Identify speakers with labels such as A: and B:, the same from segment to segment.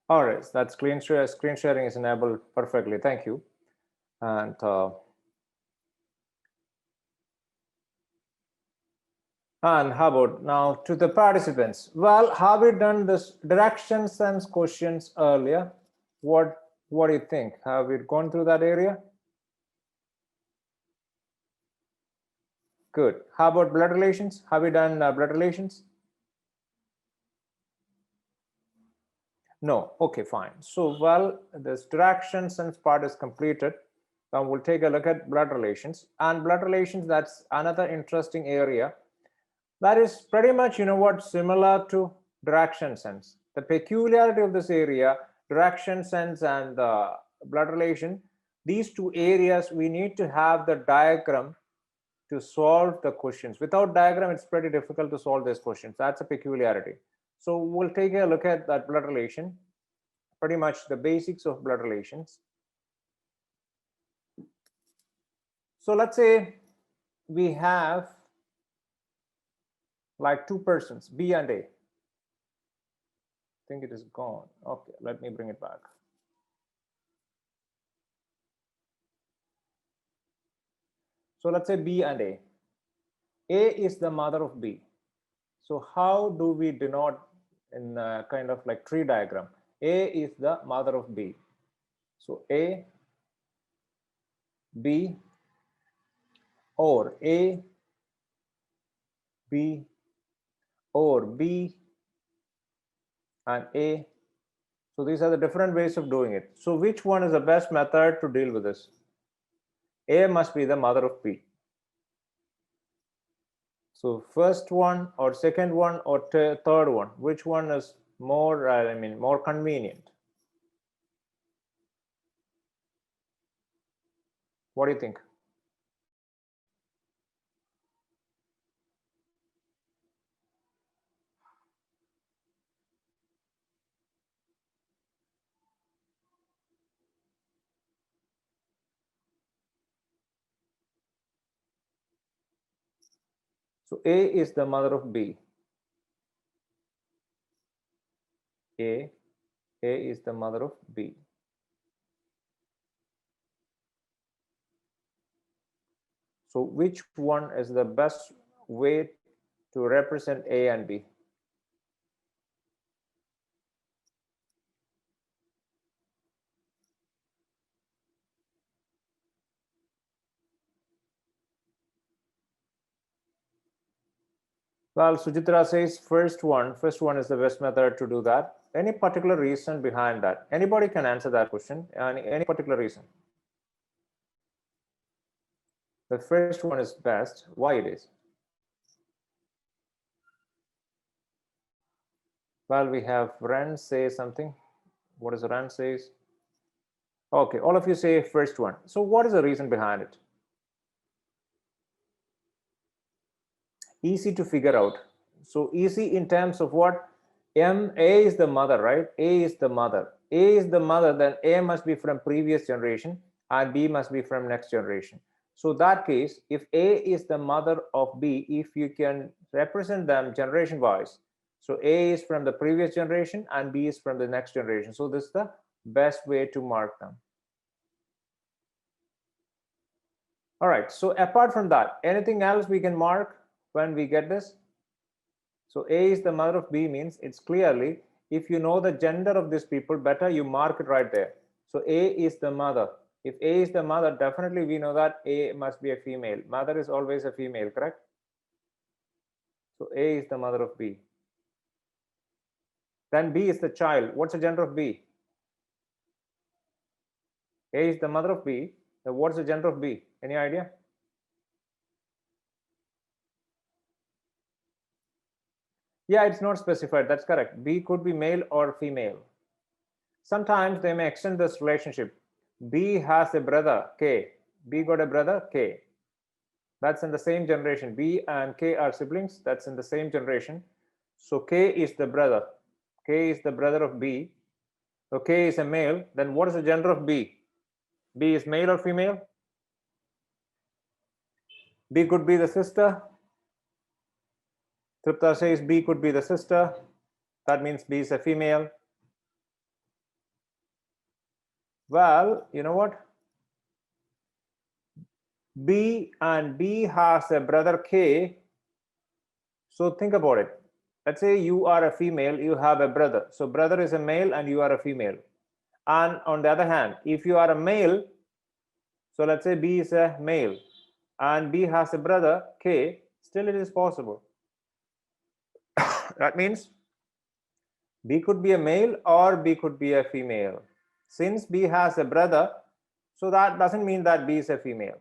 A: All right, that screen sharing is enabled perfectly. Thank you. And how about now to the participants? Well, have we done this direction sense questions earlier? What do you think? Have we gone through that area? Good. How about blood relations? Have we done blood relations? No. Okay, fine. So, well, this direction sense part is completed. Now we'll take a look at blood relations. And blood relations, that's another interesting area. That is pretty much, similar to direction sense. The peculiarity of this area, direction sense and the blood relation, these two areas, we need to have the diagram to solve the questions. Without diagram, it's pretty difficult to solve these questions. That's a peculiarity. So we'll take a look at that blood relation, pretty much the basics of blood relations. So let's say we have like two persons, B and A. I think it is gone. Okay, let me bring it back. So let's say B and A. A is the mother of B. So how do we denote in a kind of like tree diagram? A is the mother of B. So A, B, or A, B, or B and A. So these are the different ways of doing it. So which one is the best method to deal with this? A must be the mother of B. So first one or second one or third one, which one is more, more convenient? What do you think? So A is the mother of B. A is the mother of B. So which one is the best way to represent A and B? Well, Sujitra says first one is the best method to do that. Any particular reason behind that? Anybody can answer that question. Any particular reason? The first one is best. Why it is? Well, we have Ren say something. What does Ren says? Okay, all of you say first one. So what is the reason behind it? Easy to figure out. So easy in terms of what? A is the mother, right? A is the mother. A is the mother, then A must be from previous generation and B must be from next generation. So that case, if A is the mother of B, if you can represent them generation wise, so A is from the previous generation and B is from the next generation. So this is the best way to mark them. All right, so apart from that, anything else we can mark when we get this? So A is the mother of B means it's clearly, if you know the gender of these people better, you mark it right there. So A is the mother. If A is the mother, definitely we know that A must be a female. Mother is always a female, correct? So A is the mother of B. Then B is the child. What's the gender of B? A is the mother of B. What's the gender of B? Any idea? Yeah, it's not specified. That's correct. B could be male or female. Sometimes they may extend this relationship. B has a brother, K. B got a brother, K. That's in the same generation. B and K are siblings. That's in the same generation. So K is the brother. K is the brother of B. So K is a male. Then what is the gender of B? B is male or female? B could be the sister. Tripta says B could be the sister. That means B is a female. Well, you know what? B and B has a brother K. So think about it. Let's say you are a female, you have a brother. So brother is a male and you are a female. And on the other hand, if you are a male, so let's say B is a male and B has a brother K, still it is possible. That means B could be a male or B could be a female. Since B has a brother, so that doesn't mean that B is a female.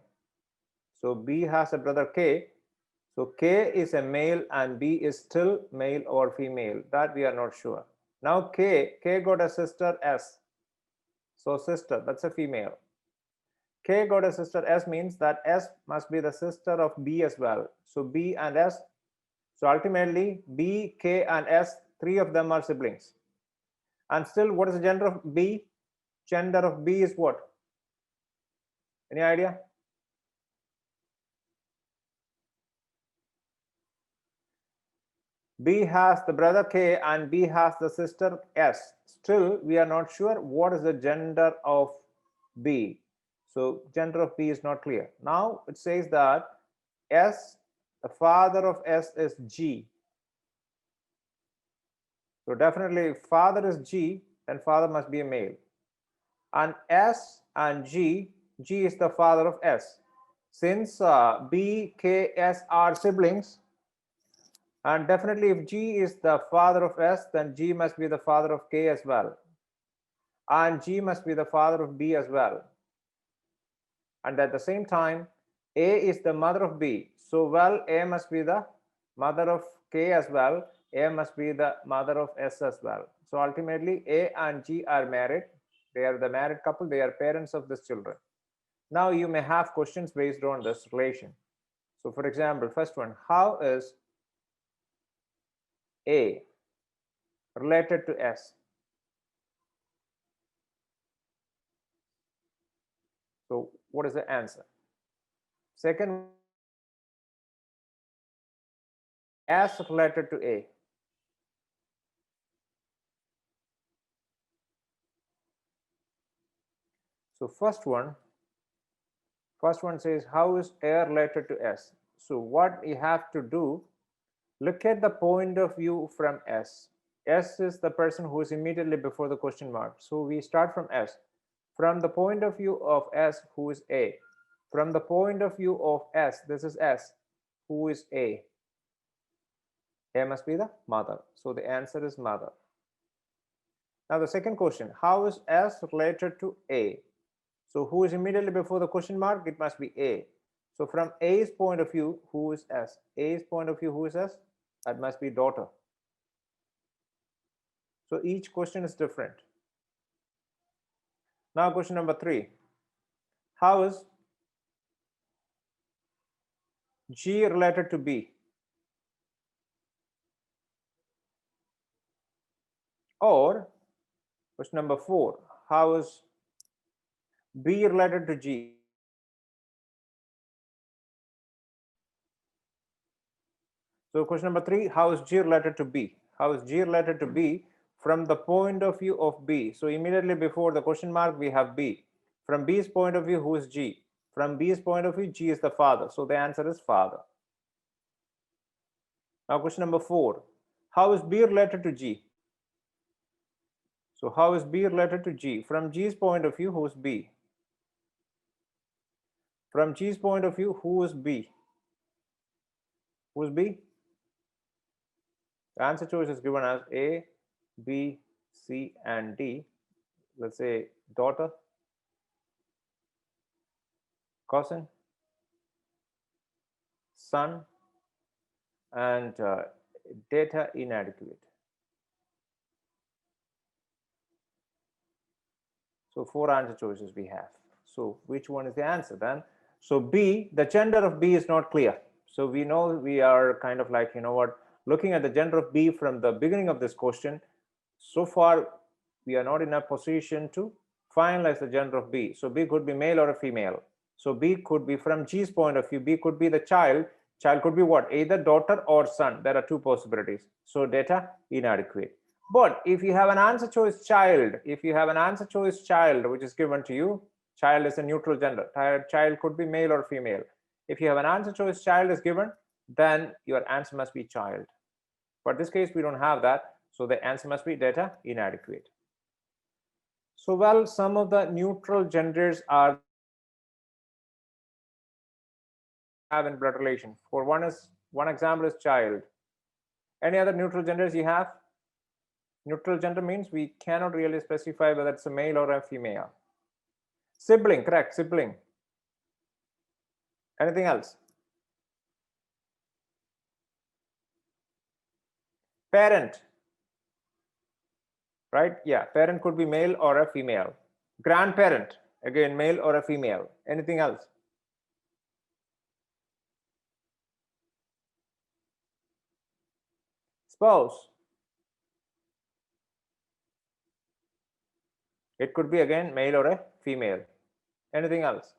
A: So B has a brother K. So K is a male and B is still male or female. That we are not sure. Now K got a sister S. So sister, that's a female. K got a sister S means that S must be the sister of B as well. So B and S. So ultimately B, K and S, three of them are siblings. And still, what is the gender of B? Gender of B is what? Any idea? B has the brother K and B has the sister S. Still, we are not sure what is the gender of B. So gender of B is not clear. Now it says that S, the father of S is G. So definitely if father is G, then father must be a male. And S and G, G is the father of S. Since B, K, S are siblings, and definitely if G is the father of S, then G must be the father of K as well. And G must be the father of B as well. And at the same time, A is the mother of B. So, well, A must be the mother of K as well. A must be the mother of S as well. So ultimately, A and G are married. They are the married couple. They are parents of these children. Now you may have questions based on this relation. So for example, first one, how is A related to S? So what is the answer? Second, S related to A. So first one says how is A related to S? So what you have to do, look at the point of view from S. S is the person who is immediately before the question mark. So we start from S. From the point of view of S, who is A? From the point of view of S, this is S, who is A? A must be the mother. So the answer is mother. Now the second question, how is S related to A? So who is immediately before the question mark? It must be A. So from A's point of view, who is S? A's point of view, who is S? That must be daughter. So each question is different. Now question number 3. How is G related to B? Or question number 4, how is B related to G? So question number 3, how is G related to B? How is G related to B from the point of view of B? So immediately before the question mark, we have B. From B's point of view, who is G? From B's point of view, G is the father. So the answer is father. Now question number 4, how is B related to G? So how is B related to G? From G's point of view, who is B? From G's point of view, who is B? Who is B? The answer choice is given as A, B, C, and D. Let's say daughter, cousin, son, and data inadequate. So 4 answer choices we have. So which one is the answer then? So B, the gender of B is not clear. So we know we are kind of like, looking at the gender of B from the beginning of this question. So far, we are not in a position to finalize the gender of B. So B could be male or a female. So B could be, from G's point of view, B could be the child. Child could be what? Either daughter or son. There are 2 possibilities. So data inadequate. But if you have an answer choice child, which is given to you, child is a neutral gender. Child could be male or female. If you have an answer choice child is given, then your answer must be child. But in this case, we don't have that. So the answer must be data inadequate. So, well, some of the neutral genders are have in blood relation. For one example is child. Any other neutral genders you have? Neutral gender means we cannot really specify whether it's a male or a female. Sibling, correct, sibling. Anything else? Parent, right? Yeah, parent could be male or a female. Grandparent, again, male or a female. Anything else? Spouse. It could be again male or a female. Anything else?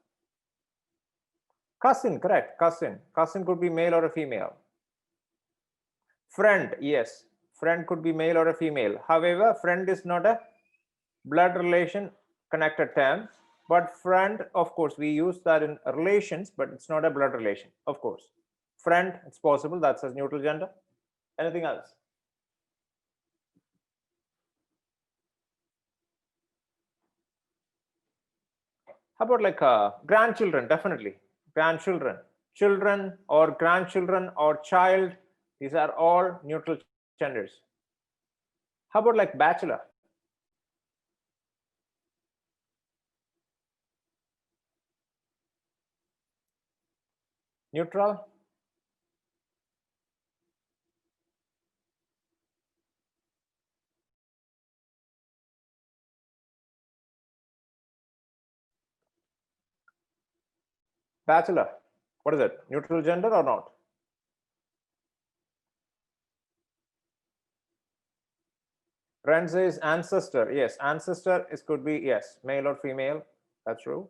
A: Cousin, correct, cousin. Cousin could be male or a female. Friend, yes, friend could be male or a female. However, friend is not a blood relation connected term, but friend, of course, we use that in relations, but it's not a blood relation, of course. Friend, it's possible, that's a neutral gender. Anything else? How about like grandchildren? Definitely, grandchildren, children or grandchildren or child, these are all neutral genders. How about like bachelor? Neutral? Bachelor, what is it? Neutral gender or not? Ren says ancestor. Yes, ancestor is could be yes, male or female. That's true.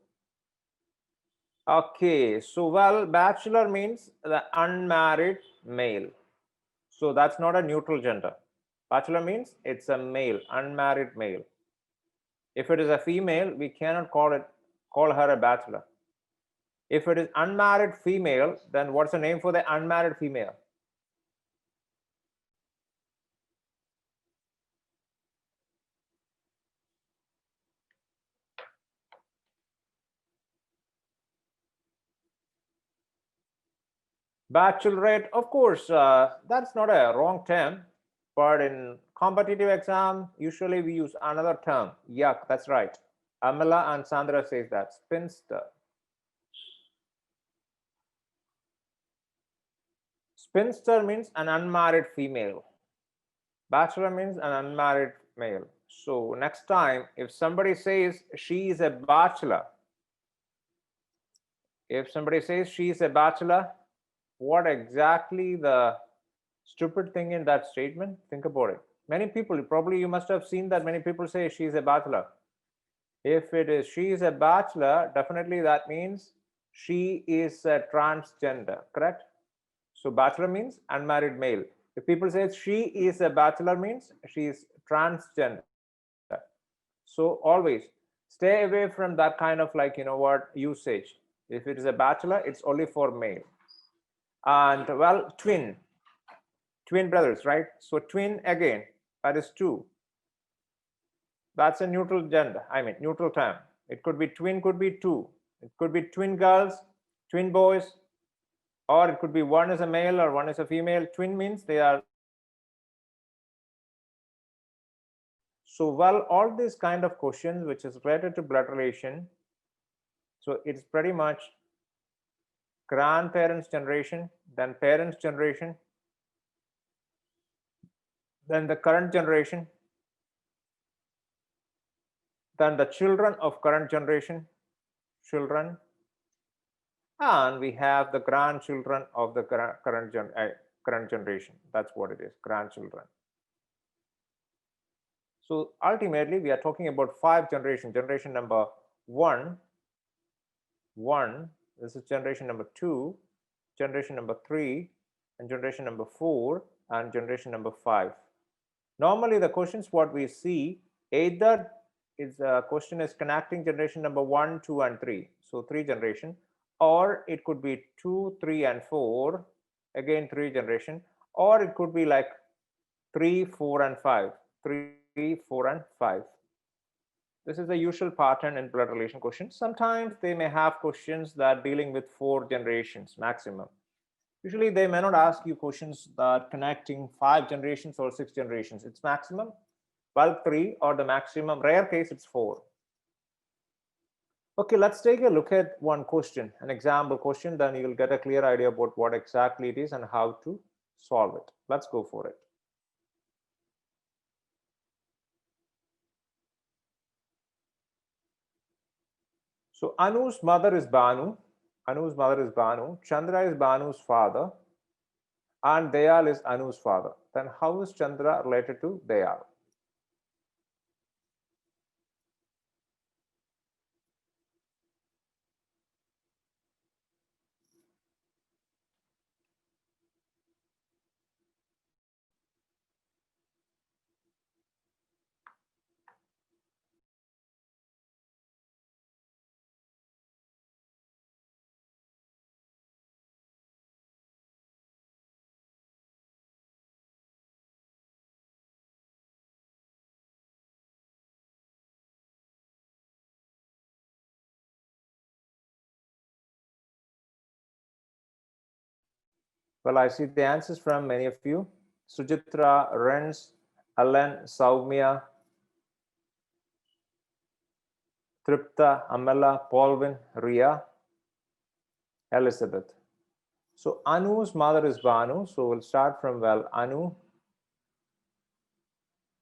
A: Okay, so well, bachelor means the unmarried male. So that's not a neutral gender. Bachelor means it's a male, unmarried male. If it is a female, we cannot call her a bachelor. If it is unmarried female, then what's the name for the unmarried female? Bachelorette, of course, that's not a wrong term, but in competitive exam, usually we use another term. Yuck, that's right. Amala and Sandra says that. Spinster. Spinster means an unmarried female. Bachelor means an unmarried male. So next time, if somebody says she is a bachelor, what exactly the stupid thing in that statement? Think about it. Many people, probably you must have seen that many people say she's a bachelor. If it is she is a bachelor, definitely that means she is a transgender, correct? So bachelor means unmarried male. If people say she is a bachelor means she is transgender. So always stay away from that kind of like, what, usage. If it is a bachelor, it's only for male. And well, twin brothers, right? So twin again, that is two. That's a neutral gender, neutral term. It could be twin, could be two. It could be twin girls, twin boys, or it could be one is a male or one is a female. Twin means they are. So well, all these kind of questions which is related to blood relation, so it's pretty much grandparents generation, then parents generation, then the current generation, then the children of current generation, children, and we have the grandchildren of the current generation. That's what it is, grandchildren. So ultimately, we are talking about 5 generations. Generation number one, this is generation number 2, generation number 3, and generation number 4, and generation number 5. Normally the questions what we see, either is a question is connecting generation number 1, 2 and 3, so 3 generation, or it could be 2, 3 and 4, again 3 generation, or it could be like 3, 4 and 5, 3, 4 and 5. This is the usual pattern in blood relation questions. Sometimes they may have questions that dealing with 4 generations maximum. Usually they may not ask you questions that connecting 5 generations or 6 generations. It's maximum, well, 3, or the maximum, rare case it's 4. Okay, let's take a look at one question, an example question, then you will get a clear idea about what exactly it is and how to solve it. Let's go for it. So Anu's mother is Banu. Anu's mother is Banu. Chandra is Banu's father. And Dayal is Anu's father. Then how is Chandra related to Dayal? Well, I see the answers from many of you. Sujitra, Renz, Alan, Saumya, Tripta, Amela, Paulvin, Ria, Elizabeth. So Anu's mother is Banu. So we'll start from, well,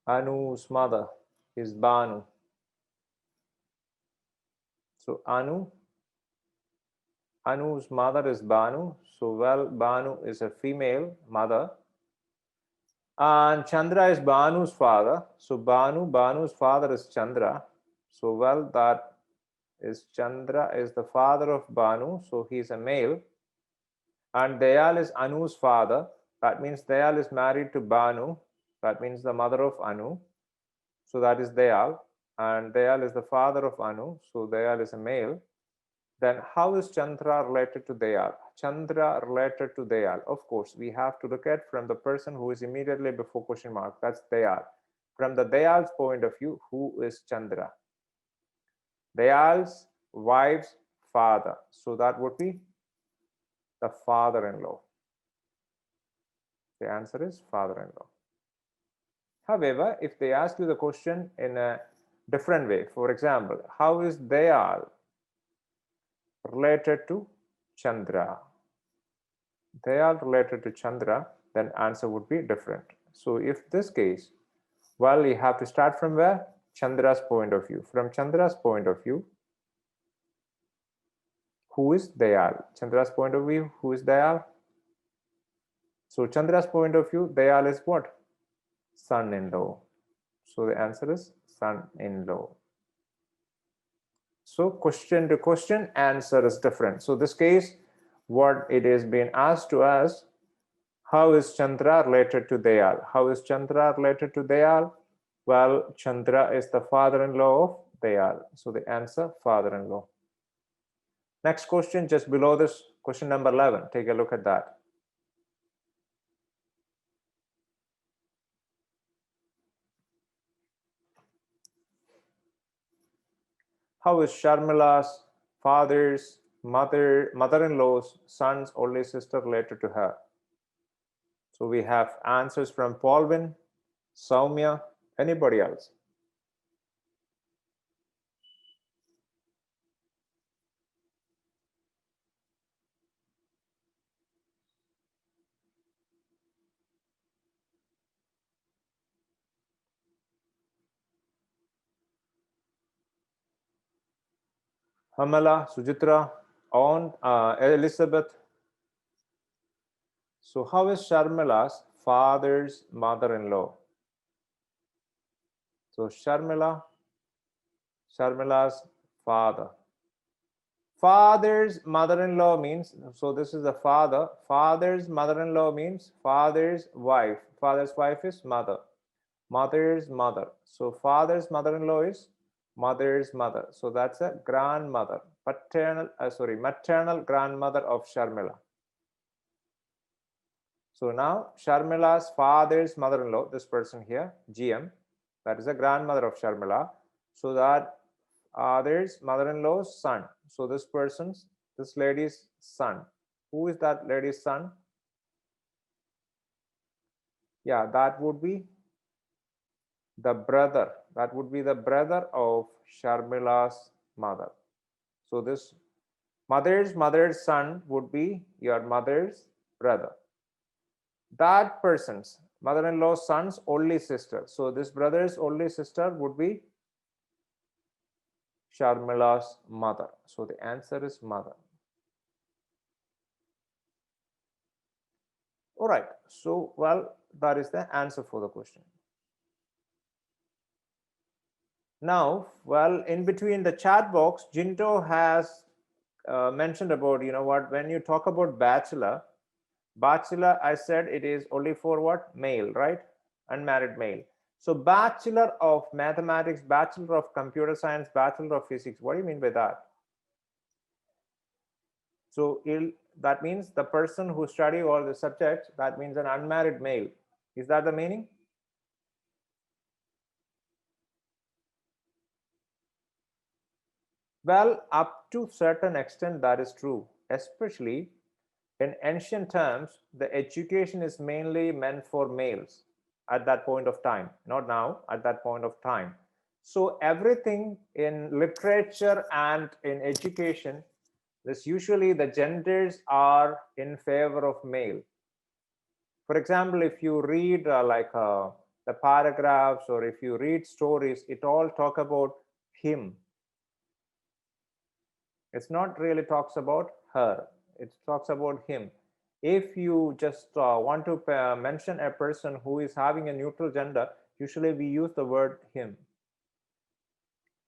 A: Anu's mother is Banu. So Anu's mother is Banu. So, well, Banu is a female mother. And Chandra is Banu's father. So Banu's father is Chandra. So, well, that is Chandra is the father of Banu. So he is a male. And Dayal is Anu's father. That means Dayal is married to Banu. That means the mother of Anu. So that is Dayal. And Dayal is the father of Anu. So Dayal is a male. Then how is Chandra related to Dayal? Chandra related to Dayal. Of course, we have to look at from the person who is immediately before question mark. That's Dayal. From the Dayal's point of view, who is Chandra? Dayal's wife's father. So that would be the father-in-law. The answer is father-in-law. However, if they ask you the question in a different way, for example, how is Dayal related to Chandra? Dayal related to Chandra, then answer would be different. So if this case, well, you have to start from where? Chandra's point of view. From Chandra's point of view, who is Dayal? Chandra's point of view, who is Dayal? So Chandra's point of view, Dayal is what? Son-in-law. So the answer is son-in-law. So question to question, answer is different. So this case, what it is being asked to us, how is Chandra related to Dayal? How is Chandra related to Dayal? Well, Chandra is the father-in-law of Dayal. So the answer, father-in-law. Next question, just below this, question number 11. Take a look at that. How is Sharmila's father's mother-in-law's son's only sister related to her? So we have answers from Paulvin, Saumya, anybody else? Hamala, Sujitra, Elizabeth. So how is Sharmila's father's mother-in-law? So Sharmila's father. Father's mother-in-law means, so this is the father. Father's mother-in-law means father's wife. Father's wife is mother. mother's mother. So father's mother-in-law is mother's mother. So that's a grandmother, maternal grandmother of Sharmila. So now Sharmila's father's mother-in-law, this person here, GM, that is a grandmother of Sharmila. So that there's mother-in-law's son. So this lady's son. Who is that lady's son? Yeah, that would be the brother. That would be the brother of Sharmila's mother. So this mother's son would be your mother's brother. That person's mother-in-law's son's only sister. So this brother's only sister would be Sharmila's mother. So the answer is mother. All right. So, well, that is the answer for the question. Now, well, in between the chat box, Jinto has mentioned about, when you talk about bachelor, I said it is only for what? Male, right? Unmarried male. So bachelor of mathematics, bachelor of computer science, bachelor of physics. What do you mean by that? So that means the person who study all the subjects, that means an unmarried male. Is that the meaning? Well, up to certain extent that is true, especially in ancient times, the education is mainly meant for males at that point of time, not now, at that point of time. So everything in literature and in education, this usually the genders are in favor of male. For example, if you read the paragraphs, or if you read stories, it all talk about him. It's not really talks about her, it talks about him. If you just want to mention a person who is having a neutral gender, usually we use the word him.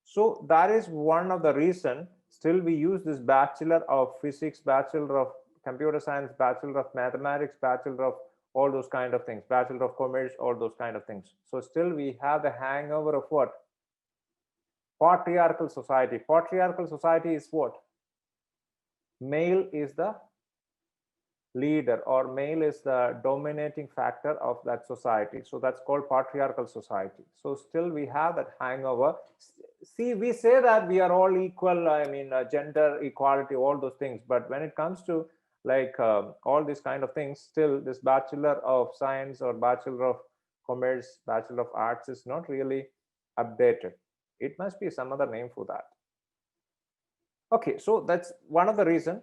A: So that is one of the reason still we use this bachelor of physics, bachelor of computer science, bachelor of mathematics, bachelor of all those kind of things, bachelor of commerce, all those kind of things. So still we have the hangover of what? Patriarchal society. Patriarchal society is what? Male is the leader, or male is the dominating factor of that society. So that's called patriarchal society. So still we have that hangover. See, we say that we are all equal, I mean, gender equality, all those things, but when it comes to all these kind of things, still this bachelor of science or bachelor of commerce, bachelor of arts is not really updated. It must be some other name for that. Okay, so that's one of the reason.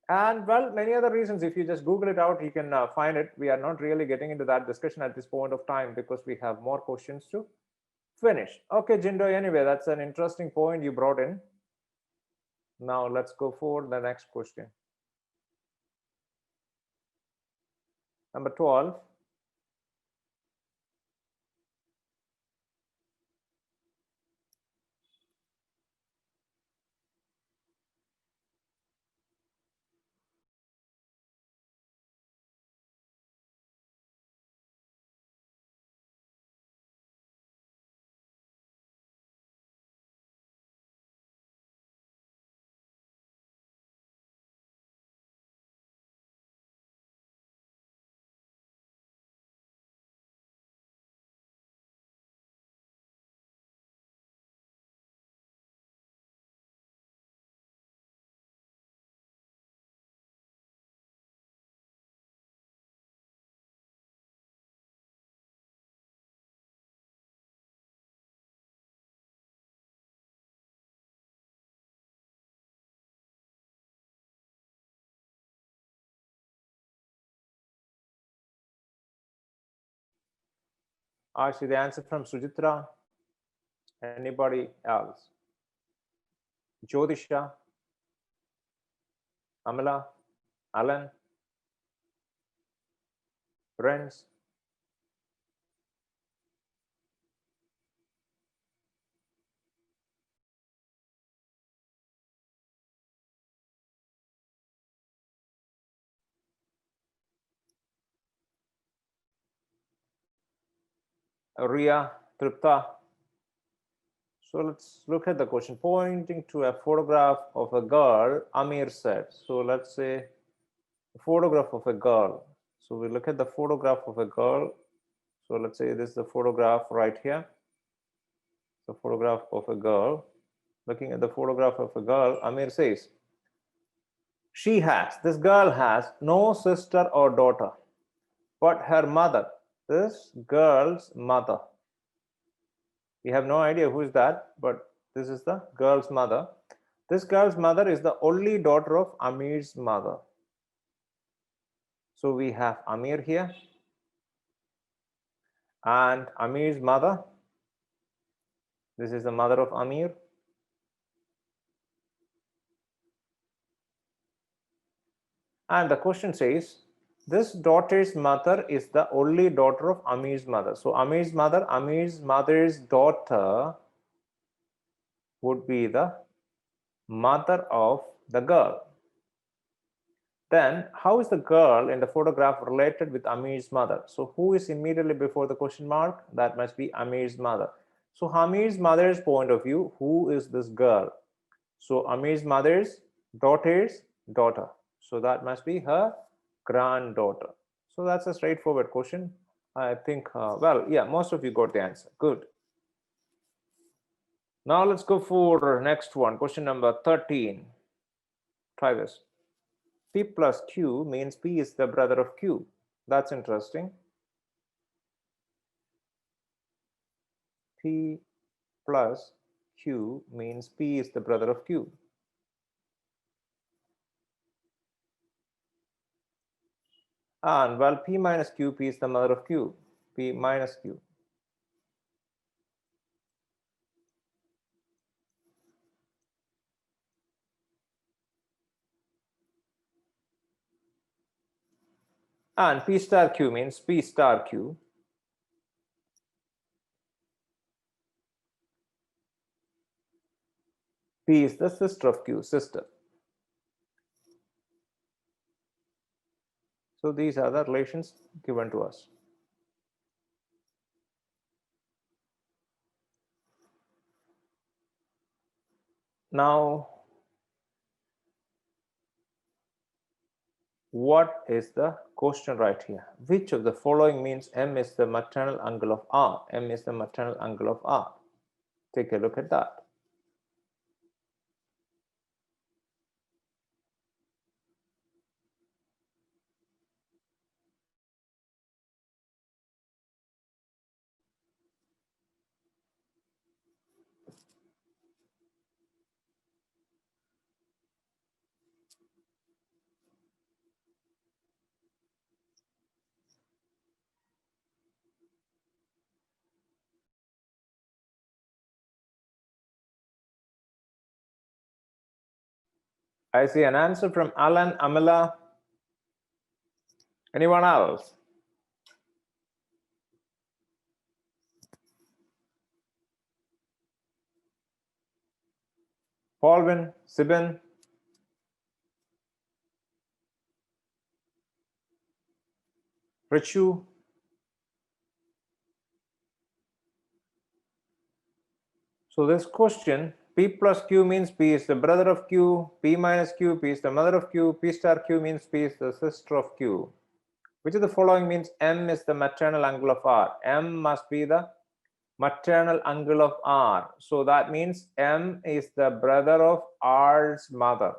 A: And well, many other reasons, if you just Google it out, you can find it. We are not really getting into that discussion at this point of time because we have more questions to finish. Okay, Jindo, anyway, that's an interesting point you brought in. Now let's go for the next question. Number 12. Actually, the answer from Sujitra. Anybody else? Jyotisha, Amala, Alan, Renz. Ria, Tripta. So let's look at the question. Pointing to a photograph of a girl, Amir said. So let's say a photograph of a girl. So we look at the photograph of a girl. So let's say this is the photograph right here. The photograph of a girl. Looking at the photograph of a girl, Amir says, this girl has no sister or daughter, but her mother, this girl's mother. We have no idea who is that, but this is the girl's mother. This girl's mother is the only daughter of Amir's mother. So we have Amir here and Amir's mother. This is the mother of Amir. And the question says, this daughter's mother is the only daughter of Amir's mother. So Amir's mother's daughter would be the mother of the girl. Then how is the girl in the photograph related with Amir's mother? So who is immediately before the question mark? That must be Amir's mother. So Amir's mother's point of view, who is this girl? So Amir's mother's daughter's daughter. So that must be her granddaughter. So that's a straightforward question. I think, well, yeah, most of you got the answer. Good. Now let's go for next one. Question number 13. Try this. P plus Q means P is the brother of Q. That's interesting. P plus Q means P is the brother of Q. And well, P minus Q, P is the mother of Q. P minus Q. And P star Q means P star Q. P is the sister of Q, sister. So these are the relations given to us. Now, what is the question right here? Which of the following means M is the maternal uncle of R? M is the maternal uncle of R. Take a look at that. I see an answer from Alan, Amila. Anyone else? Paulvin, Sibin, Richu. So this question, P plus Q means P is the brother of Q, P minus Q, P is the mother of Q, P star Q means P is the sister of Q. Which of the following means M is the maternal uncle of R? M must be the maternal uncle of R. So that means M is the brother of R's mother.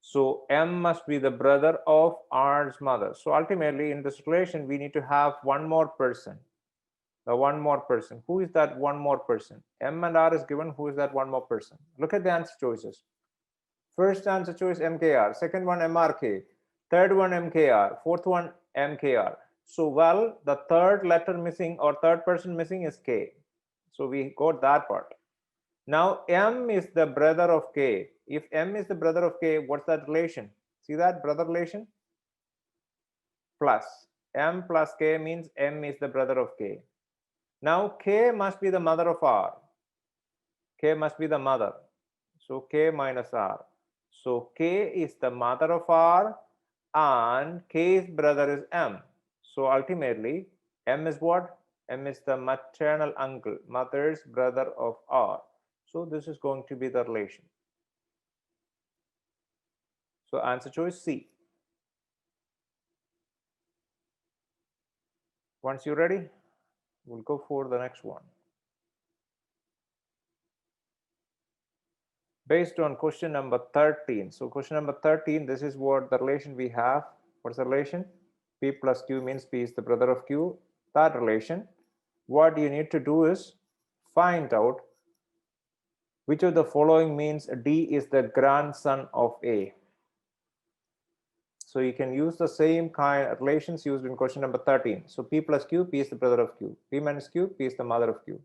A: So M must be the brother of R's mother. So ultimately in this relation, we need to have one more person. The one more person. Who is that one more person? M and R is given. Who is that one more person? Look at the answer choices. First answer choice MKR. Second one MRK. Third one MKR. Fourth one MKR. So well, the third letter missing or third person missing is K. So we got that part. Now M is the brother of K. If M is the brother of K, what's that relation? See that brother relation? Plus. M plus K means M is the brother of K. Now K must be the mother of R. K must be the mother. So K minus R. So K is the mother of R and K's brother is M. So ultimately M is what? M is the maternal uncle, mother's brother of R. So this is going to be the relation. So answer choice C. Once you're ready, we'll go for the next one. Based on question number 13. So question number 13, this is what the relation we have. What's the relation? P plus Q means P is the brother of Q. That relation, what you need to do is find out which of the following means D is the grandson of A. So you can use the same kind of relations used in question number 13. So P plus Q, P is the brother of Q. P minus Q, P is the mother of Q.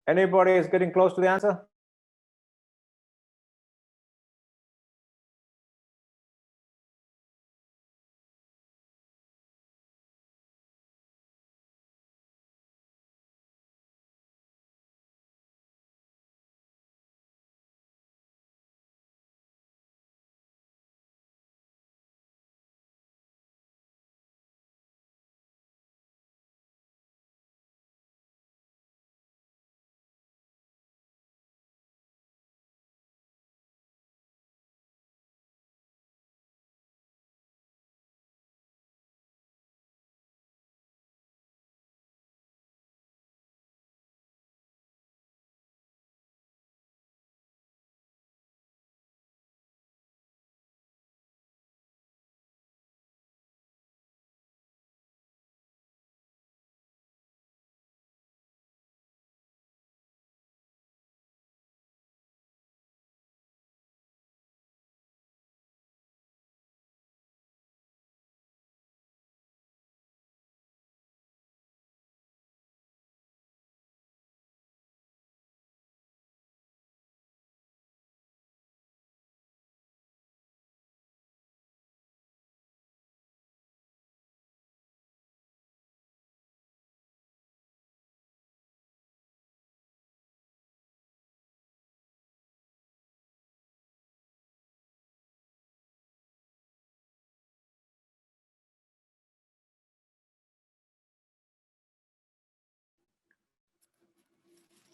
A: Anybody is getting close to the answer?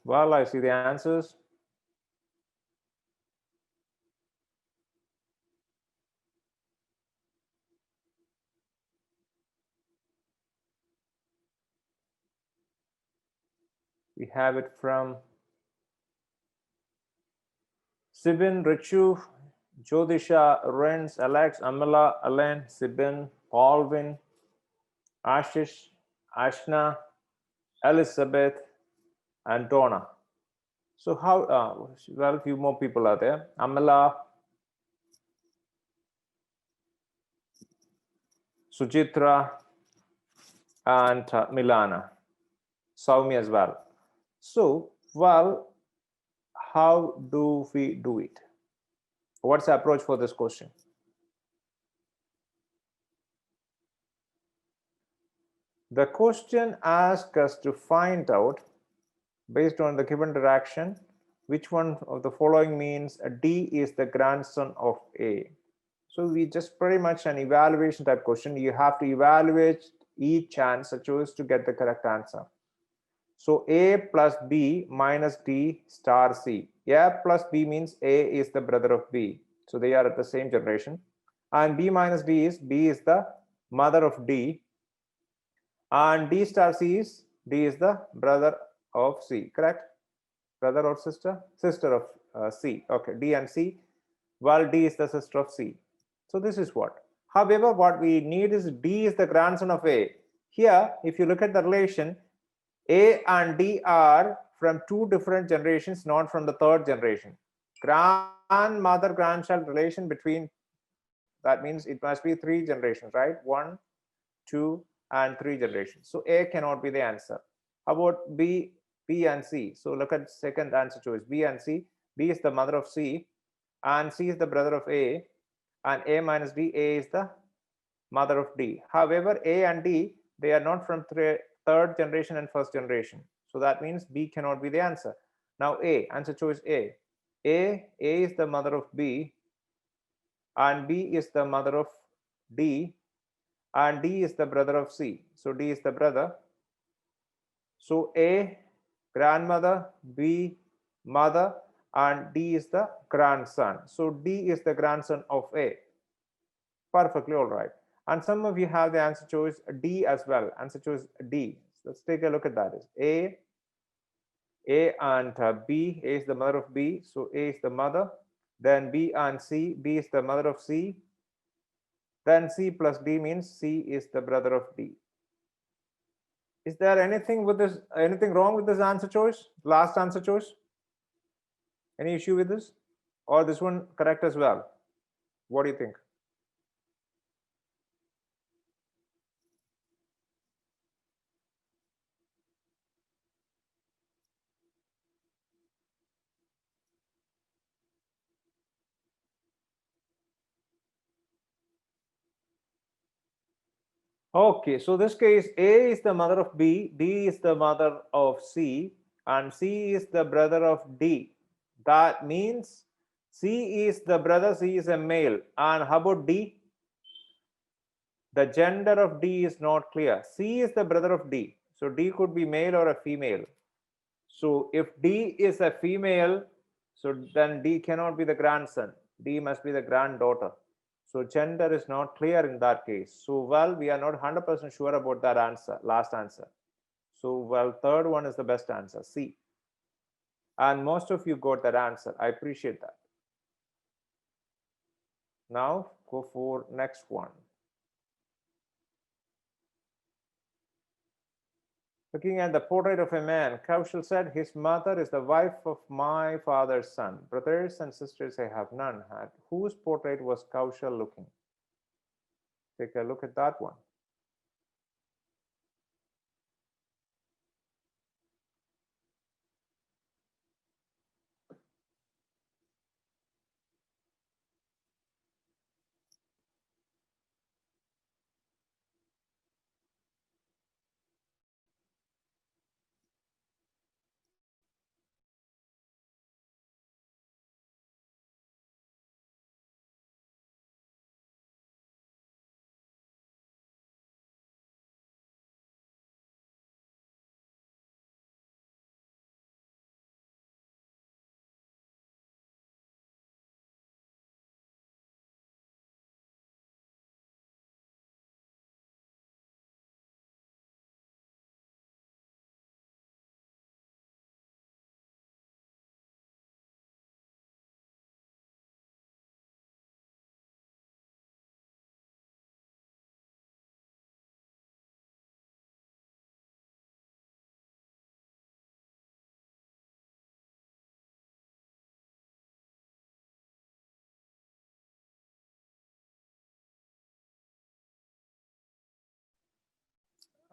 A: Well, I see the answers. We have it from Sibin, Richu, Jyotisha, Renz, Alex, Amala, Alain, Sibin, Paulvin, Ashish, Ashna, Elizabeth, and Donna. So how, well, a few more people are there. Amala, Sujitra, and Milana, Saumi as well. So, well, how do we do it? What's the approach for this question? The question asks us to find out, based on the given direction, which one of the following means D is the grandson of A. So we just pretty much an evaluation type question. You have to evaluate each answer, choose to get the correct answer. So A plus B minus D star C. A plus B means A is the brother of B. So they are at the same generation. And B minus D is B is the mother of D. And D star C is D is the brother of C, correct? Brother or sister? Sister of C. Okay, D and C. while D is the sister of C. So this is what. However, what we need is D is the grandson of A. Here, if you look at the relation, A and D are from two different generations, not from the third generation. Grandmother grandchild relation between, that means it must be three generations, right? 1, 2, and 3 generations. So A cannot be the answer. How about B, and C? So look at second answer choice, B and C. B is the mother of C, and C is the brother of A, and A minus D, A is the mother of D. However, A and D, they are not from third generation and first generation. So that means B cannot be the answer. Now A, answer choice A. A is the mother of B, and B is the mother of D, and D is the brother of C. So D is the brother. So A, grandmother, B, mother, and D is the grandson. So D is the grandson of A. Perfectly all right. And some of you have the answer choice D as well. Answer choice D. So let's take a look at that. A and B. A is the mother of B. So A is the mother. Then B and C. B is the mother of C. Then C plus D means C is the brother of D. Is there anything with this, anything wrong with this answer choice? Last answer choice? Any issue with this? Or this one correct as well? What do you think? Okay, so this case, A is the mother of B, D is the mother of C, and C is the brother of D. That means C is the brother, C is a male. And how about D? The gender of D is not clear. C is the brother of D. So D could be male or a female. So if D is a female, so then D cannot be the grandson. D must be the granddaughter. So gender is not clear in that case. So well, we are not 100% sure about that answer, last answer. So well, third one is the best answer, C. And most of you got that answer. I appreciate that. Now go for next one. Looking at the portrait of a man, Kaushal said, his mother is the wife of my father's son. Brothers and sisters I have none. At whose portrait was Kaushal looking? Take a look at that one.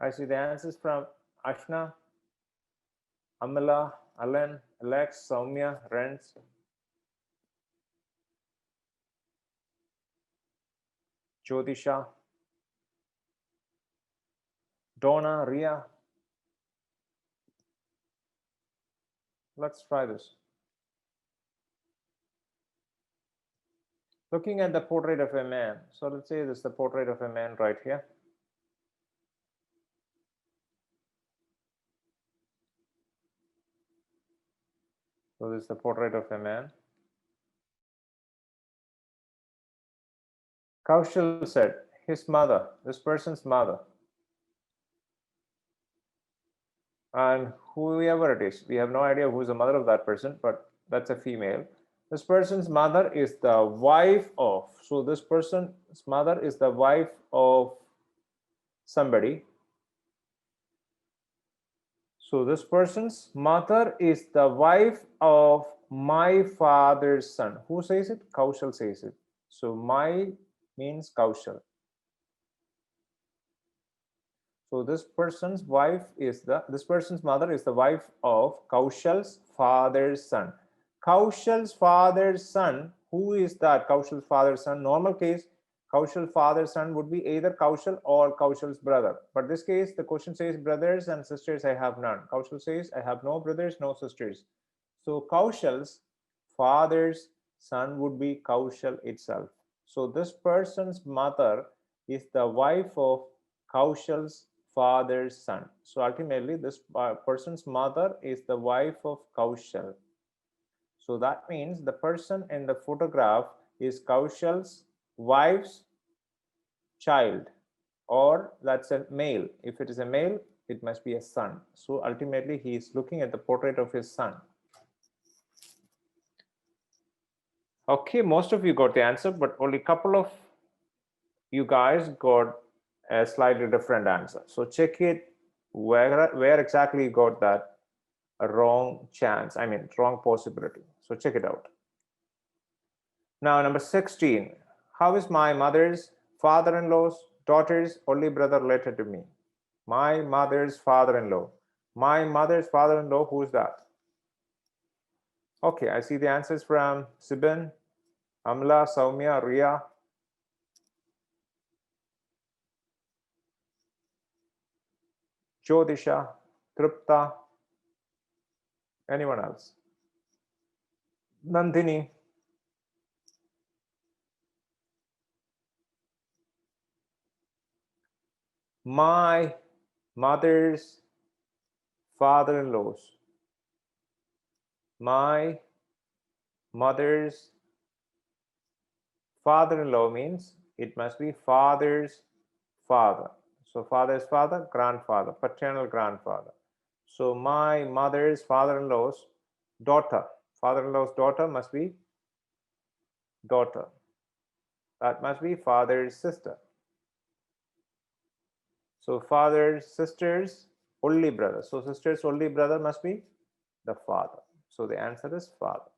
A: I see the answers from Ashna, Amala, Alan, Alex, Soumya, Renz, Jyotisha, Donna, Ria. Let's try this. Looking at the portrait of a man. So let's say this is the portrait of a man right here. So this is the portrait of a man. Kaushal said, his mother, this person's mother. And whoever it is, we have no idea who's the mother of that person, but that's a female. This person's mother is the wife of. So this person's mother is the wife of somebody. So this person's mother is the wife of my father's son. Who says it? Kaushal says it. So my means Kaushal. So this person's mother is the wife of Kaushal's father's son. Kaushal's father's son, who is that? Kaushal's father's son. Normal case, Kaushal's father's son would be either Kaushal or Kaushal's brother. But this case, the question says brothers and sisters, I have none. Kaushal says, I have no brothers, no sisters. So Kaushal's father's son would be Kaushal itself. So this person's mother is the wife of Kaushal's father's son. So ultimately, this person's mother is the wife of Kaushal. So that means the person in the photograph is Kaushal's wife's child, or that's a male. If it is a male, it must be a son. So ultimately, he is looking at the portrait of his son. Okay, most of you got the answer, but only a couple of you guys got a slightly different answer. So check it where exactly you got that wrong chance, wrong possibility. So check it out. Now, number 16, how is my mother's father-in-law's daughter's only brother related to me? My mother's father-in-law. My mother's father-in-law, who's that? Okay, I see the answers from Sibin, Amla, Saumya, Ria. Jyotisha, Tripta, anyone else? Nandini. My mother's father-in-laws. My mother's father-in-law means it must be father's father. So father's father, grandfather, paternal grandfather. So my mother's father-in-law's daughter. Father-in-law's daughter must be daughter. That must be father's sister. So father's sister's only brother. So sister's only brother must be the father. So the answer is father.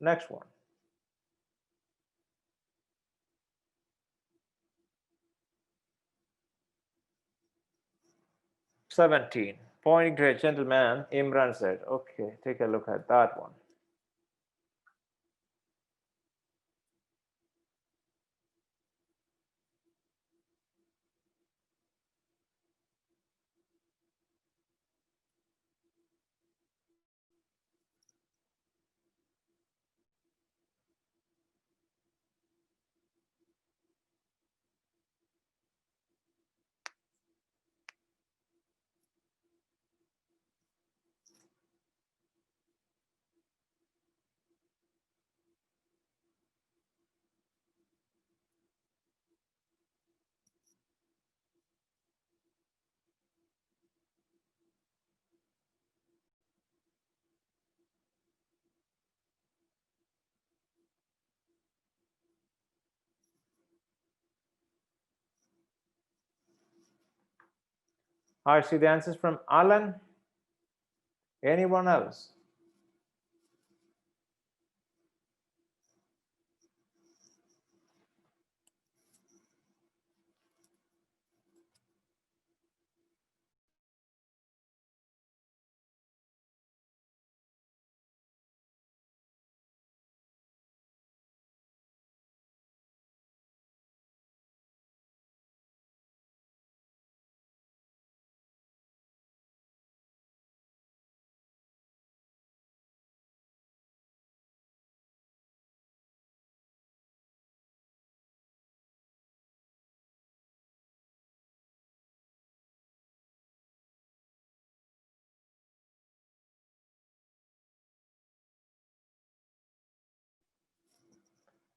A: Next one. "17. Pointing to a gentleman, Imran said, okay, take a look at that one. I see the answers from Alan. Anyone else?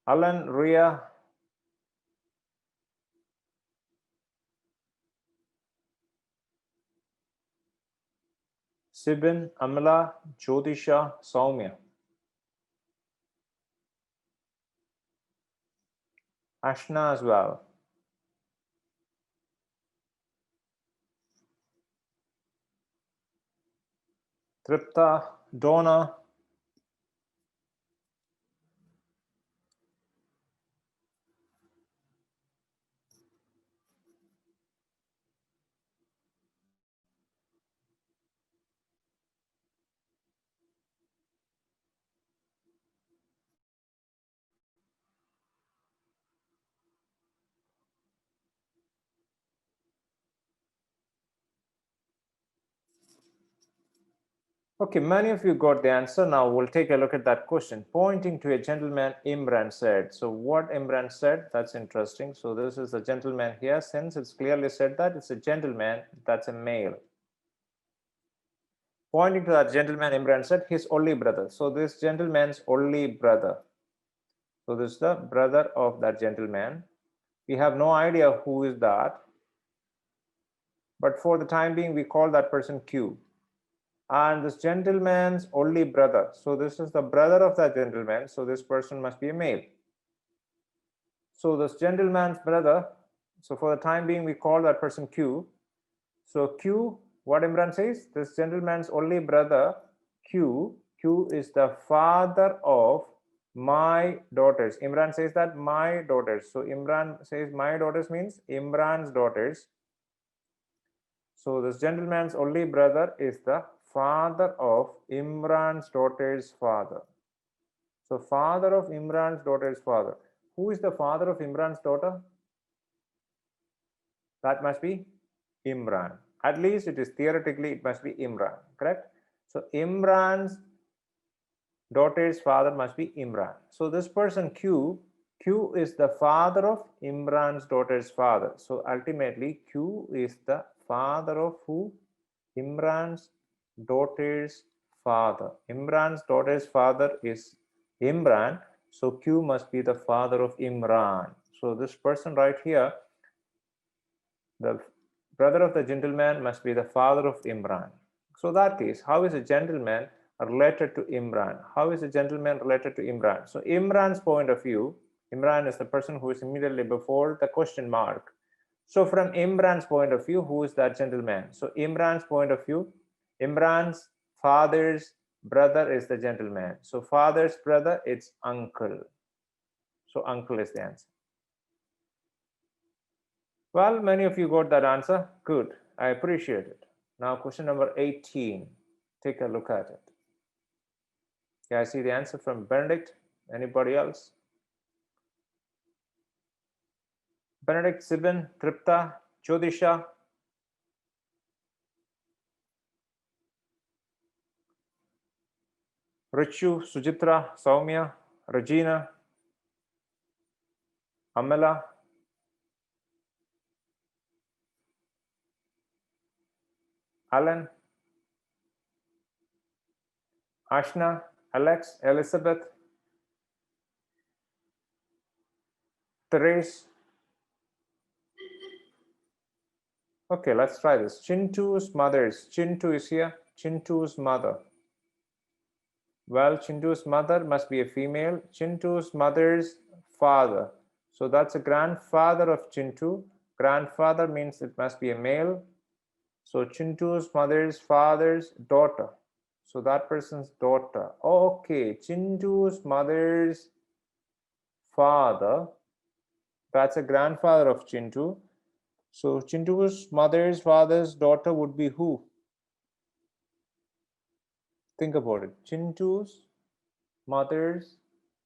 A: Alan, Ria. Sibin, Amala, Jyotisha, Saumya. Ashna as well. Tripta, Donna. Okay, many of you got the answer. Now we'll take a look at that question. Pointing to a gentleman, Imran said. So what Imran said, that's interesting. So this is a gentleman here. Since it's clearly said that it's a gentleman, that's a male. Pointing to that gentleman, Imran said, his only brother. So this gentleman's only brother. So this is the brother of that gentleman. We have no idea who is that. But for the time being, we call that person Q. And this gentleman's only brother. So this is the brother of that gentleman. So this person must be a male. So this gentleman's brother. So for the time being, we call that person Q. So Q, what Imran says, this gentleman's only brother, Q is the father of my daughters. Imran says that my daughters. So Imran says my daughters means Imran's daughters. So this gentleman's only brother is the father of Imran's daughter's father. So father of Imran's daughter's father. Who is the father of Imran's daughter? That must be Imran. At least it is theoretically, it must be Imran, correct? So Imran's daughter's father must be Imran. So this person Q is the father of Imran's daughter's father. So ultimately Q is the father of who? Imran's daughter's father. Imran's daughter's father is Imran. So Q must be the father of Imran. So this person right here, the brother of the gentleman must be the father of Imran. So that case, how is a gentleman related to Imran? How is a gentleman related to Imran? So Imran's point of view, Imran is the person who is immediately before the question mark. So from Imran's point of view, who is that gentleman? So Imran's point of view, Imran's father's brother is the gentleman. So father's brother, it's uncle. So uncle is the answer. Well, many of you got that answer. Good. I appreciate it. Now, question number 18. Take a look at it. Can I see the answer from Benedict? Anybody else? Benedict, Sibin, Tripta, Jyotisha. Richu, Sujitra, Saumya, Regina, Amela, Alan, Ashna, Alex, Elizabeth, Therese. Okay, let's try this. Chintu's mothers. Chintu is here. Chintu's mother. Well, Chintu's mother must be a female. Chintu's mother's father. So that's a grandfather of Chintu. Grandfather means it must be a male. So Chintu's mother's father's daughter. So that person's daughter. Okay, Chintu's mother's father. That's a grandfather of Chintu. So Chintu's mother's father's daughter would be who? Think about it. Chintu's mother's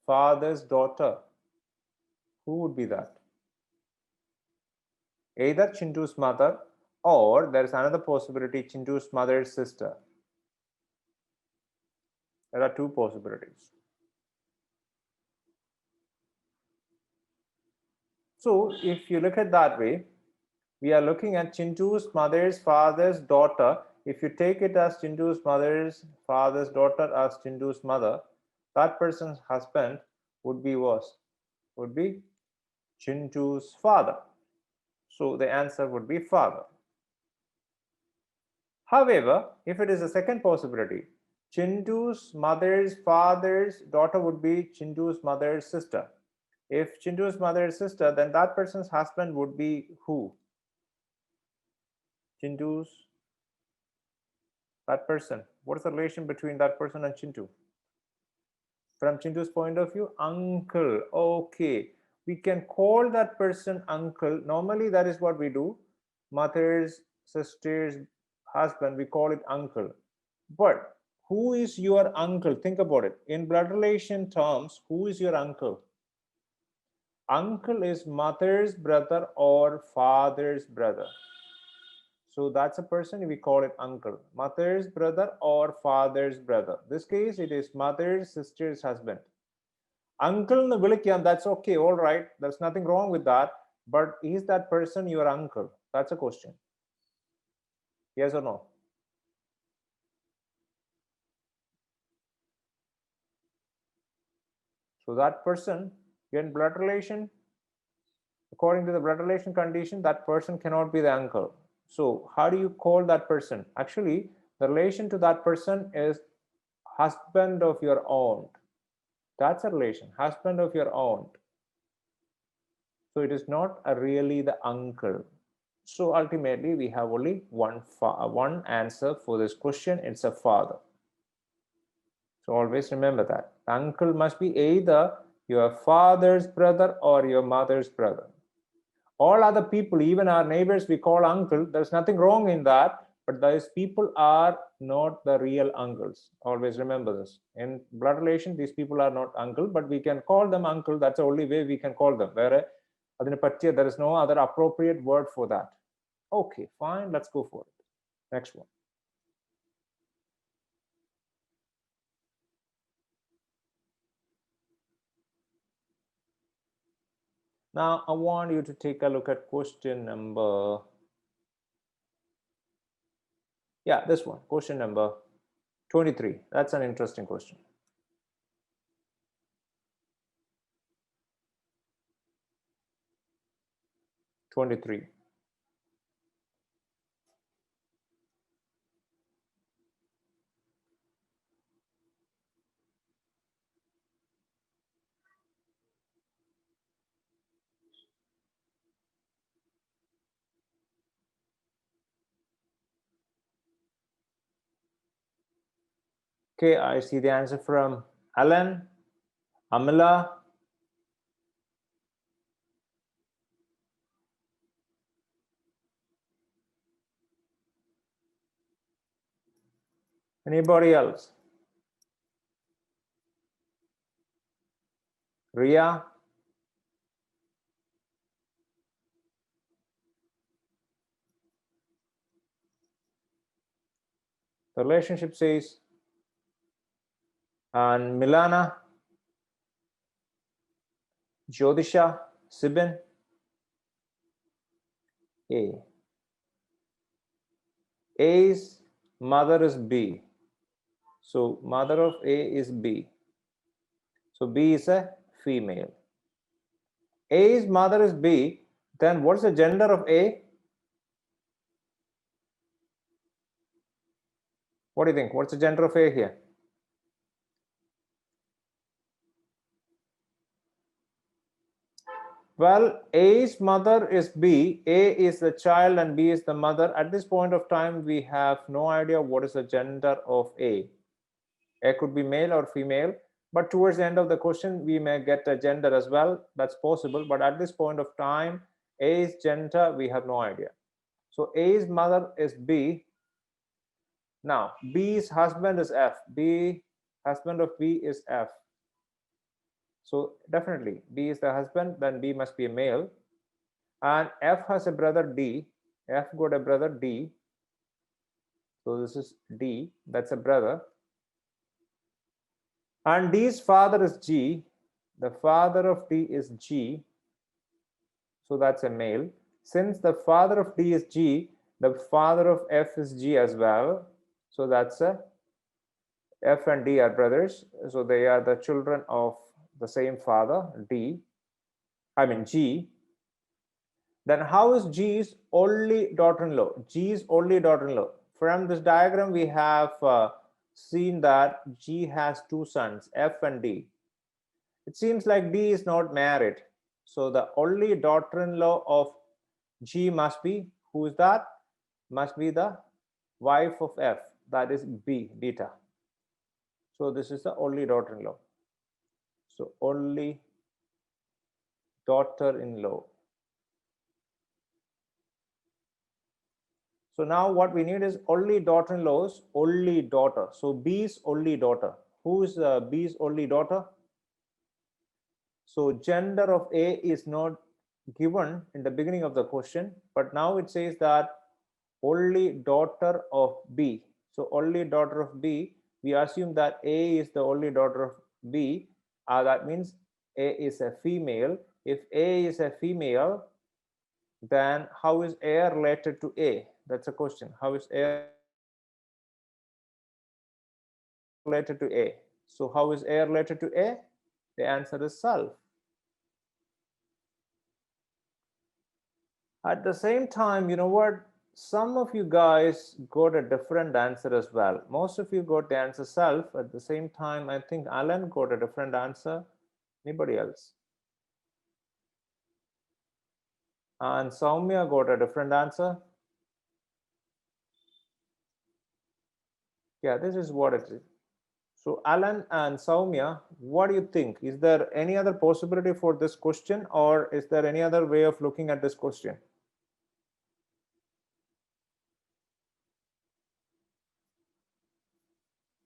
A: father's daughter. Who would be that? Either Chintu's mother, or there is another possibility, Chintu's mother's sister. There are two possibilities. So if you look at that way, we are looking at Chintu's mother's father's daughter. If you take it as Chintu's mother's father's daughter as Chintu's mother, that person's husband would be what? Would be Chintu's father. So the answer would be father. However, if it is a second possibility, Chintu's mother's father's daughter would be Chintu's mother's sister. If Chintu's mother's sister, then that person's husband would be who? Chintu's, that person. What is the relation between that person and Chintu? From Chintu's point of view, uncle. Okay, we can call that person uncle. Normally, that is what we do. Mother's, sister's husband, we call it uncle. But who is your uncle? Think about it. In blood relation terms, who is your uncle? Uncle is mother's brother or father's brother. So that's a person, we call it uncle. Mother's brother or father's brother. This case, it is mother's sister's husband. Uncle nu vilikam, that's okay, all right. There's nothing wrong with that. But is that person your uncle? That's a question. Yes or no? So that person, in blood relation, according to the blood relation condition, that person cannot be the uncle. So how do you call that person? Actually, the relation to that person is husband of your aunt. That's a relation, husband of your aunt. So it is not really the uncle. So ultimately, we have only one answer for this question. It's a father. So always remember that. The uncle must be either your father's brother or your mother's brother. All other people, even our neighbors, we call uncle. There's nothing wrong in that, but those people are not the real uncles. Always remember this. In blood relation, these people are not uncle, but we can call them uncle. That's the only way we can call them. There is no other appropriate word for that. Okay, fine. Let's go for it. Next one. Now, I want you to take a look at question number, this one, question number 23. That's an interesting question. 23. Okay, I see the answer from Alan, Amila. Anybody else? Ria? The relationship says, and Milana, Jyotisha, Sibin, A. A's mother is B. So mother of A is B. So B is a female. A's mother is B. Then what's the gender of A? What do you think? What's the gender of A here? Well, A's mother is B, A is the child and B is the mother. At this point of time, we have no idea what is the gender of A. A could be male or female, but towards the end of the question, we may get a gender as well. That's possible, but at this point of time, A's gender, we have no idea. So A's mother is B. Now, B's husband is F. B, husband of B is F. So definitely, B is the husband, then B must be a male. And F has a brother D. F got a brother D. So this is D, that's a brother. And D's father is G. The father of D is G. So that's a male. Since the father of D is G, the father of F is G as well. So that's a F and D are brothers. So they are the children of the same father, G. Then how is G's only daughter-in-law? G's only daughter-in-law. from this diagram, we have seen that G has two sons, F and D. It seems like D is not married. So the only daughter-in-law of G must be, who is that? Must be the wife of F, that is B, beta. So this is the only daughter-in-law. So only daughter-in-law. So now what we need is only daughter-in-law's only daughter. So B's only daughter. Who is B's only daughter? So gender of A is not given in the beginning of the question, but now it says that only daughter of B. So only daughter of B, we assume that A is the only daughter of B. That means A is a female. If A is a female, then how is A related to A? That's a question. How is A related to A? So how is A related to A? The answer is self. At the same time, you know what? Some of you guys got a different answer as well. Most of you got the answer self. At the same time, I think Alan got a different answer. Anybody else? And Soumya got a different answer. Yeah, this is what it is. So Alan and Soumya, what do you think? Is there any other possibility for this question, or is there any other way of looking at this question?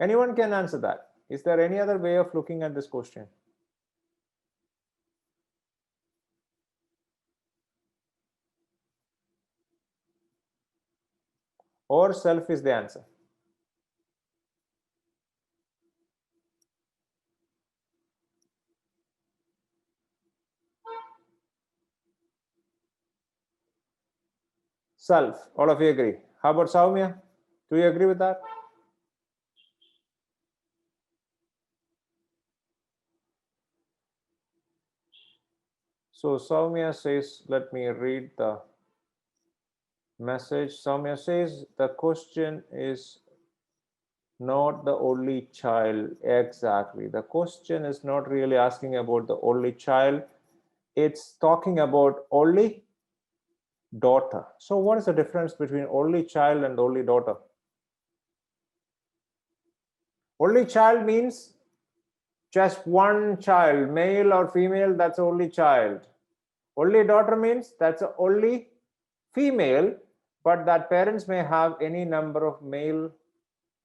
A: Anyone can answer that. Is there any other way of looking at this question? Or self is the answer? Self. All of you agree. How about Soumya? Do you agree with that? So Soumya says, let me read the message. Soumya says the question is not the only child. Exactly. The question is not really asking about the only child. It's talking about only daughter. So what is the difference between only child and only daughter? Only child means just one child, male or female, that's only child. Only daughter means that's only female, but that parents may have any number of male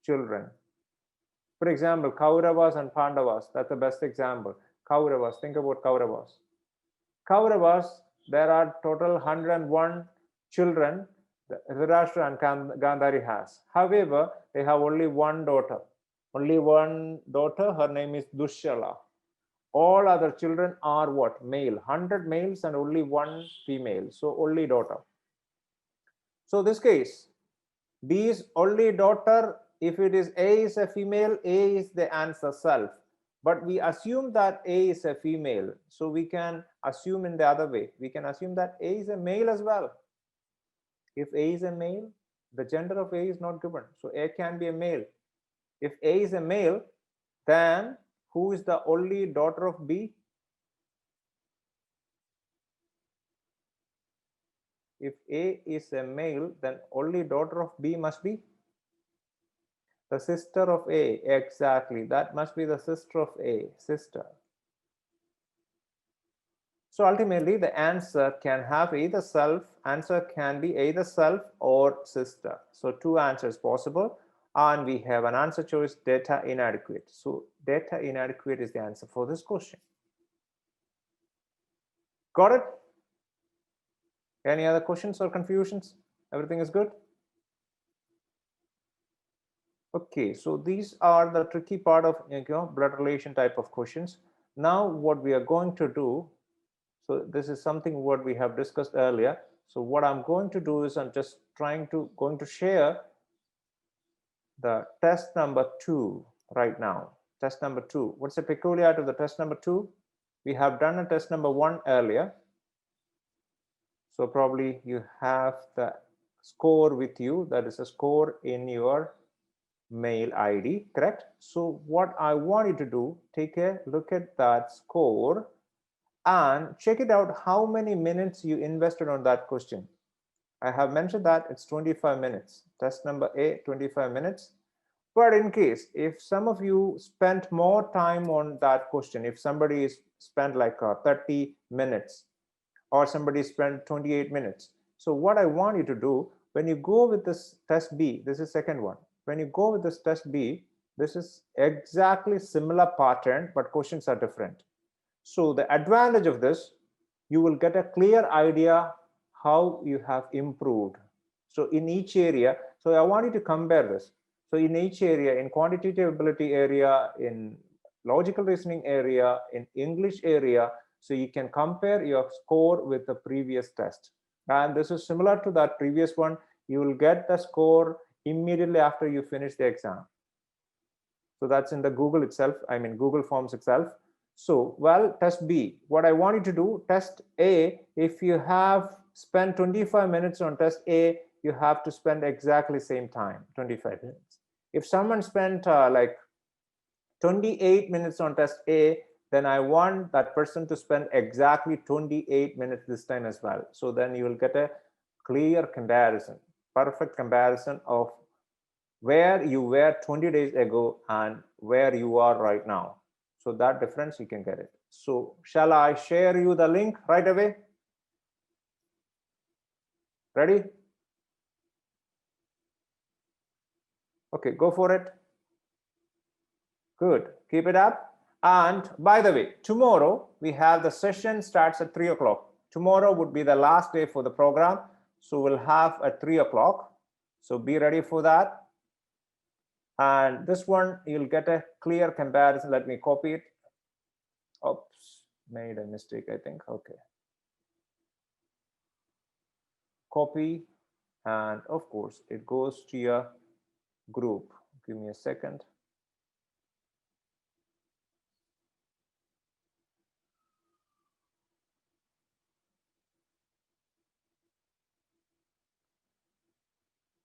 A: children. For example, Kauravas and Pandavas, that's the best example. Kauravas, think about Kauravas. Kauravas, there are total 101 children Dhritarashtra and Gandhari has. However, they have only one daughter. Only one daughter, her name is Dushala. All other children are what? Male. 100 males and only one female. So only daughter. So this case, B is only daughter. If it is A is a female, A is the answer self. But we assume that A is a female. So we can assume in the other way. We can assume that A is a male as well. If A is a male, the gender of A is not given. So A can be a male. If A is a male, then who is the only daughter of B? If A is a male, then only daughter of B must be the sister of A. Exactly. That must be the sister of A. Sister. So ultimately, the answer can have either self. Answer can be either self or sister. So two answers possible. And we have an answer choice, data inadequate. So data inadequate is the answer for this question. Got it? Any other questions or confusions? Everything is good? Okay, so these are the tricky part of blood relation type of questions. Now what we are going to do, so this is something what we have discussed earlier. So what I'm going to do is I'm just going to share the test number 2 right now. Test number 2. What's the peculiarity of the test number 2? We have done a test number 1 earlier. So probably you have the score with you. That is a score in your mail ID, correct? So what I want you to do, take a look at that score and check it out how many minutes you invested on that question. I have mentioned that it's 25 minutes. Test number A, 25 minutes. But in case if some of you spent more time on that question, if somebody is spent like 30 minutes or somebody spent 28 minutes. So what I want you to do, when you go with this test B, this is second one. When you go with this test B, this is exactly similar pattern, but questions are different. So the advantage of this, you will get a clear idea how you have improved. So in each area, so I want you to compare this. So in each area, in quantitative ability area, in logical reasoning area, in English area, so you can compare your score with the previous test. And this is similar to that previous one. You will get the score immediately after you finish the exam. So that's in the Google itself, I mean Google Forms itself. So, well, test B, what I want you to do, test A, if you have spent 25 minutes on test A, you have to spend exactly same time, 25 minutes. If someone spent like 28 minutes on test A, then I want that person to spend exactly 28 minutes this time as well. So then you will get a clear comparison, perfect comparison of where you were 20 days ago and where you are right now. So that difference you can get it. So shall I share you the link right away? Ready? Okay, go for it. Good, keep it up. And by the way, tomorrow we have the session starts at 3 o'clock. Tomorrow would be the last day for the program. So we'll have at 3 o'clock. So be ready for that. And this one, you'll get a clear comparison. Let me copy it. Oops, made a mistake, I think. Okay. Copy, and of course, it goes to your group. Give me a second.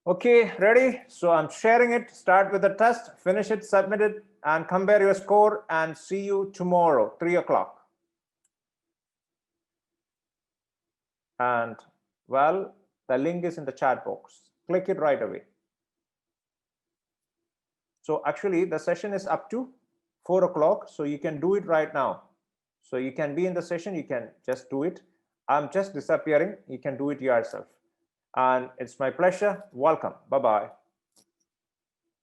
A: Okay, ready? So I'm sharing it. Start with the test, finish it, submit it, and compare your score, and see you tomorrow, 3 o'clock. And well, the link is in the chat box. Click it right away. So actually, the session is up to 4 o'clock, so you can do it right now. So you can be in the session, you can just do it. I'm just disappearing, you can do it yourself. And it's my pleasure. Welcome. Bye-bye.